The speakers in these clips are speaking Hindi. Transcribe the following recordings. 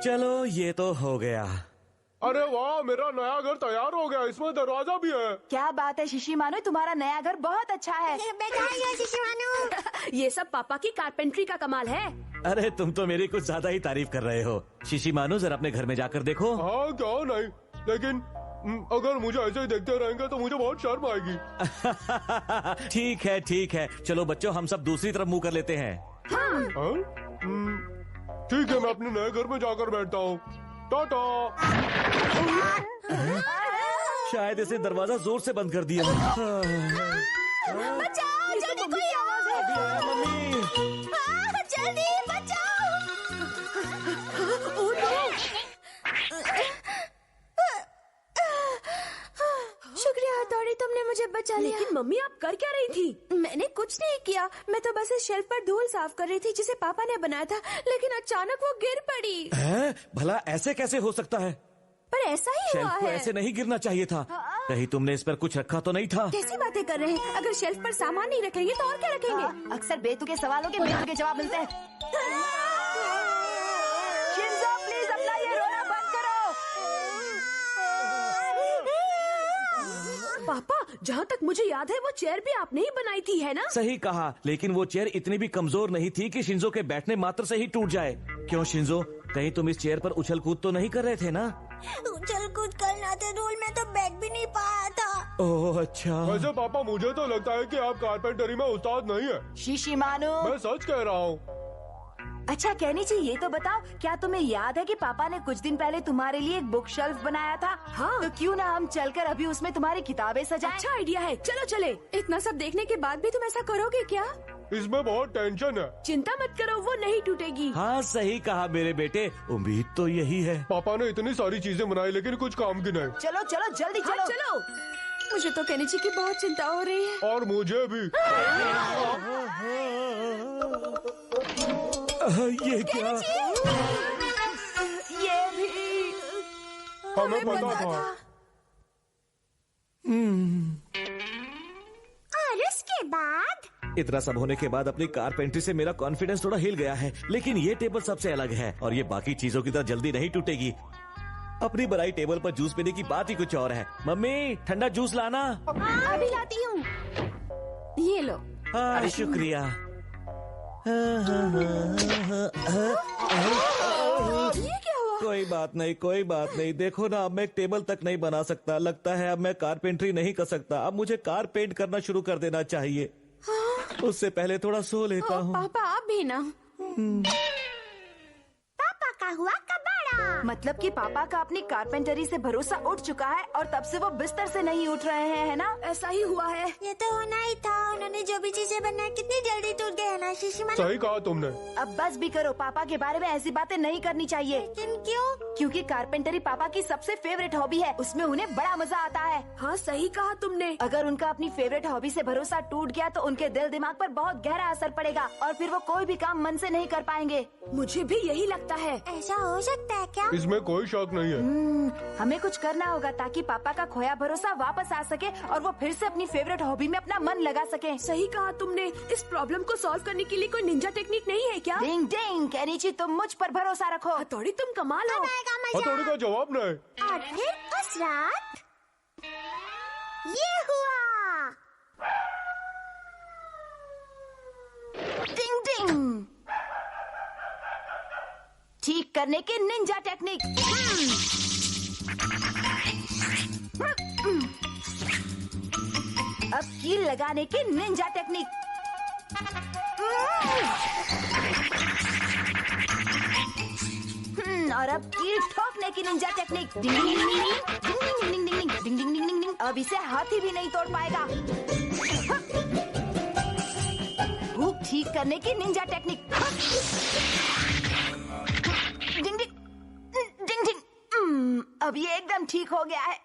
चलो ये तो हो गया। अरे वाह, मेरा नया घर तैयार हो गया, इसमें दरवाजा भी है। क्या बात है शिशिमानु, तुम्हारा नया घर बहुत अच्छा है। ये सब पापा की कारपेंट्री का कमाल है। अरे तुम तो मेरी कुछ ज्यादा ही तारीफ कर रहे हो। शिशिमानु जरा अपने घर में जाकर देखो। हाँ क्यों नहीं, लेकिन अगर मुझे ऐसे ही देखते रहेंगे तो मुझे बहुत शर्म आएगी। ठीक है, चलो बच्चों हम सब दूसरी तरफ मुंह कर लेते हैं। हाँ? ठीक है, मैं अपने नए घर में जाकर बैठता हूँ। टाटा। शायद इसने दरवाजा जोर से बंद कर दिया। बचाओ, जल्दी कोई आवाज है। मम्मी, जल्दी बचाओ। शुक्रिया हथौड़ी, तुमने मुझे बचा लिया। लेकिन मम्मी आप कर क्या रही थी? मैंने कुछ नहीं किया, मैं तो बस इस शेल्फ पर धूल साफ कर रही थी जिसे पापा ने बनाया था, लेकिन अचानक वो गिर पड़ी। है? भला ऐसे कैसे हो सकता है? पर ऐसा ही हुआ शेल्फ को है। ऐसे नहीं गिरना चाहिए था। कहीं तुमने इस पर कुछ रखा तो नहीं था? कैसी बातें कर रहे हैं? अगर शेल्फ पर सामान नहीं रखेंगे तो और क्या रखेंगे? अक्सर बेतुके सवालों के बेतुके जवाब मिलते हैं। शिंजो प्लीज अपना ये रोना बंद करो। पापा, जहाँ तक मुझे याद है वो चेयर भी आपने ही बनाई थी, है ना? सही कहा, लेकिन वो चेयर इतनी भी कमजोर नहीं थी कि शिंजो के बैठने मात्र से ही टूट जाए। क्यों शिंजो, कहीं तुम इस चेयर पर उछल कूद तो नहीं कर रहे थे ना? उछल कूद करना था रोल में तो बैठ भी नहीं पाया था। ओह अच्छा। वैसे पापा मुझे तो लगता है कि आप कारपेंटरी में उस्ताद नहीं है। शिशिमानु, मैं सच कह रहा हूँ। अच्छा कहनी ये तो बताओ, क्या तुम्हें याद है कि पापा ने कुछ दिन पहले तुम्हारे लिए एक बुक शेल्फ बनाया था? हाँ। तो क्यों ना हम चलकर अभी उसमें तुम्हारी किताबें सजाएं? अच्छा आइडिया है, चलो चले। इतना सब देखने के बाद भी तुम ऐसा करोगे क्या? इसमें बहुत टेंशन है। चिंता मत करो, वो नहीं टूटेगी। हाँ सही कहा मेरे बेटे, उम्मीद तो यही है। पापा ने इतनी सारी चीजें बनाई लेकिन कुछ काम की नहीं। चलो चलो जल्दी हाँ, चलो। चलो। मुझे तो केनिची की बहुत चिंता हो रही है। और मुझे भी। ये क्या? ये भी हमें पता था। और उसके बाद इतना सब होने के बाद अपनी कारपेंट्री से मेरा कॉन्फिडेंस थोड़ा हिल गया है, लेकिन ये टेबल सबसे अलग है और ये बाकी चीजों की तरह जल्दी नहीं टूटेगी। अपनी बनाई टेबल पर जूस पीने की बात ही कुछ और है। मम्मी ठंडा जूस लाना। अभी लाती हूँ। ये लो। हाँ शुक्रिया। ये क्या हुआ? कोई बात नहीं, देखो ना अब मैं एक टेबल तक नहीं बना सकता। लगता है अब मैं कारपेंट्री नहीं कर सकता। अब मुझे कार पेंट करना शुरू कर देना चाहिए। उससे पहले थोड़ा सो लेता हूँ। पापा आप भी ना। पापा का हुआ कबाड़ा। मतलब कि पापा का अपनी कारपेंटरी से भरोसा उठ चुका है और तब से वो बिस्तर से नहीं उठ रहे हैं, है ना? ऐसा ही हुआ है। ये तो होना ही था। उन्होंने जो भी चीजें बनाई कितनी जल्दी टूट गए ना शिशिमानु। सही कहा तुमने। अब बस भी करो, पापा के बारे में ऐसी बातें नहीं करनी चाहिए। लेकिन क्यों? क्योंकि कारपेंटरी पापा की सबसे फेवरेट हॉबी है, उसमें उन्हें बड़ा मजा आता है। हाँ सही कहा तुमने। अगर उनका अपनी फेवरेट हॉबी से भरोसा टूट गया तो उनके दिल दिमाग पर बहुत गहरा असर पड़ेगा और फिर वो कोई भी काम मन से नहीं कर पाएंगे। मुझे भी यही लगता है। ऐसा हो सकता है क्या? इसमें कोई शक नहीं है। हमें कुछ करना होगा ताकि पापा का खोया भरोसा वापस आ सके और वो फिर से अपनी फेवरेट हॉबी में अपना मन लगा सके। सही कहा तुमने। इस प्रॉब्लम को सॉल्व करने के लिए कोई निंजा टेक्निक नहीं है क्या? डिंग डिंग, केनिची तुम मुझ पर भरोसा रखो। हथौड़ी तुम कमाल हो। हथौड़ी का जवाब नहीं। और फिर उस रात ये हुआ। डिंग डिंग, ठीक करने की निंजा टेक्निक। अब कील लगाने की निंजा टेक्निक। और अब कील ठोकने की निंजा टेक्निक। डिंग डिंग डिंग डिंग डिंग डिंग डिंग डिंग डिंग डिंग डिंग डिंग। अब इसे हाथी भी नहीं तोड़ पाएगा। भूख ठीक करने की निंजा टेक्निक। डिंग डिंग डिंग डिंग। अब ये एकदम ठीक हो गया है।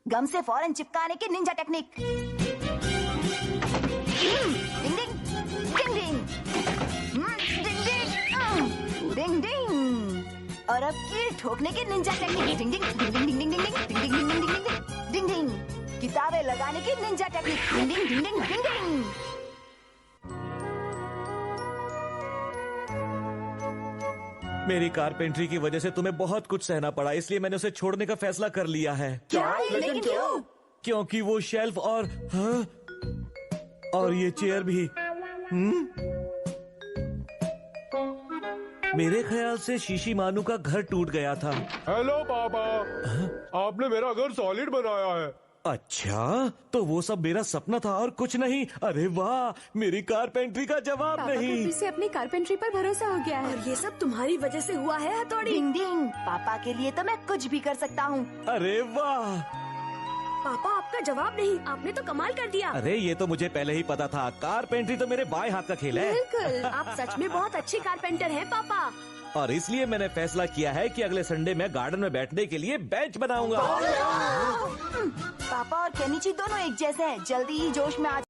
गम से फौरन चिपकाने की निंजा टेक्निक। डिंग डिंग डिंग डिंग डिंग डिंग। और अब कील ठोकने की निंजा टेक्निक। डिंग डिंग डिंग डिंग डिंग डिंग डिंग डिंग डिंग डिंग डिंग डिंग डिंग डिंग। किताबें लगाने की निंजा टेक्निक। डिंग डिंग डिंग डिंग डिंग डिंग। मेरी कारपेंट्री की वजह से तुम्हें बहुत कुछ सहना पड़ा, इसलिए मैंने उसे छोड़ने का फैसला कर लिया है। क्या? लेकिन क्यों? क्योंकि वो शेल्फ और हाँ? और ये चेयर भी। मेरे ख्याल से शीशी मानू का घर टूट गया था। हेलो पापा, आपने मेरा घर सॉलिड बनाया है। अच्छा, तो वो सब मेरा सपना था और कुछ नहीं। अरे वाह, मेरी कारपेंट्री का जवाब पापा को नहीं। फिर से अपनी कारपेंट्री पर भरोसा हो गया है। और ये सब तुम्हारी वजह से हुआ है हथौड़ी। डिंग डिंग। पापा के लिए तो मैं कुछ भी कर सकता हूँ। अरे वाह, पापा आपका जवाब नहीं, आपने तो कमाल कर दिया। अरे ये तो मुझे पहले ही पता था। कारपेंट्री तो मेरे बाएं हाथ का खेल है। बिल्कुल। आप सच में बहुत अच्छे कारपेंटर हैं पापा। और इसलिए मैंने फैसला किया है कि अगले संडे मैं गार्डन में बैठने के लिए बेंच बनाऊंगा। पापा और केनिची दोनों एक जैसे हैं। जल्दी ही जोश में आ